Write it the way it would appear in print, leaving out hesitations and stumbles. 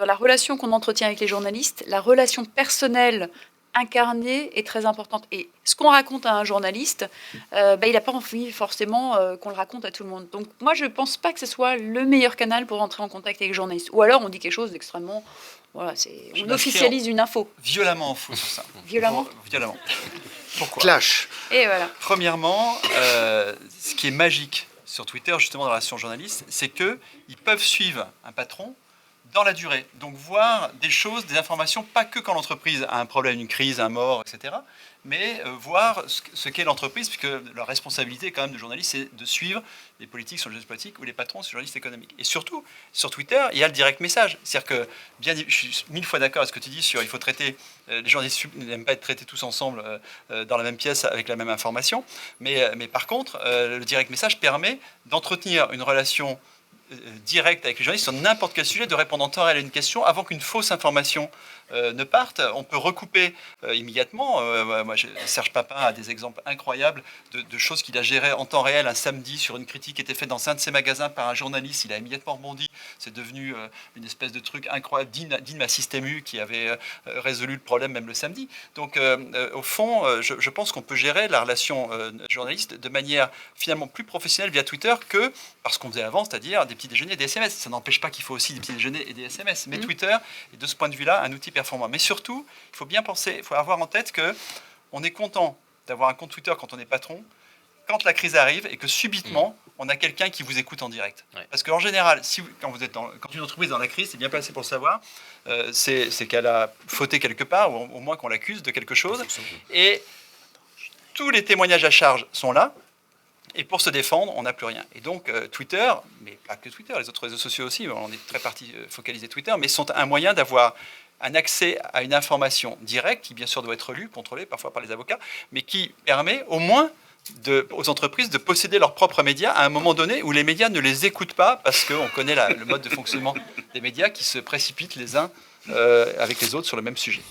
dans la relation qu'on entretient avec les journalistes, la relation personnelle incarnée est très importante. Et ce qu'on raconte à un journaliste, il n'a pas envie forcément qu'on le raconte à tout le monde. Donc moi, je ne pense pas que ce soit le meilleur canal pour entrer en contact avec les journalistes. Ou alors on dit quelque chose d'extrêmement... Voilà, on officialise une info. Violemment en faux sur ça. Violemment. Violemment. Pourquoi ? Clash. Et voilà. Premièrement, ce qui est magique sur Twitter, justement, dans la relation journaliste, c'est qu'ils peuvent suivre un patron dans la durée. Donc voir des choses, des informations, pas que quand l'entreprise a un problème, une crise, un mort, etc., mais voir ce qu'est l'entreprise, puisque la responsabilité quand même de journaliste, c'est de suivre les politiques sur les politiques ou les patrons sur les journalistes économiques. Et surtout, sur Twitter, il y a le direct message. C'est-à-dire que, je suis 1000 fois d'accord avec ce que tu dis sur il faut traiter, les journalistes n'aiment pas être traités tous ensemble dans la même pièce avec la même information, mais par contre, le direct message permet d'entretenir une relation direct avec les journalistes sur n'importe quel sujet, de répondre en temps réel à une question avant qu'une fausse information ne parte. On peut recouper immédiatement. Serge Papin a des exemples incroyables de choses qu'il a gérées en temps réel un samedi sur une critique qui était faite dans un de ses magasins par un journaliste. Il a immédiatement rebondi. C'est devenu une espèce de truc incroyable, digne d'un système U qui avait résolu le problème même le samedi. Donc, au fond, je pense qu'on peut gérer la relation journaliste de manière finalement plus professionnelle via Twitter que parce qu'on faisait avant, c'est-à-dire des petits déjeuners et des SMS. Ça n'empêche pas qu'il faut aussi des petits déjeuners et des SMS. Mais Twitter est de ce point de vue-là un outil performant. Mais surtout, il faut bien penser, il faut avoir en tête qu'on est content d'avoir un compte Twitter quand on est patron, quand la crise arrive et que subitement, on a quelqu'un qui vous écoute en direct. Ouais. Parce qu'en général, quand une entreprise est dans la crise, c'est bien placé pour le savoir, c'est qu'elle a fauté quelque part, ou au moins qu'on l'accuse de quelque chose. Et tous les témoignages à charge sont là. Et pour se défendre, on n'a plus rien. Et donc, Twitter, mais pas que Twitter, les autres réseaux sociaux aussi, on est très focalisé Twitter, mais sont un moyen d'avoir un accès à une information directe, qui bien sûr doit être lue, contrôlée parfois par les avocats, mais qui permet au moins aux entreprises de posséder leurs propres médias à un moment donné où les médias ne les écoutent pas, parce qu'on connaît le mode de fonctionnement des médias qui se précipitent les uns avec les autres sur le même sujet.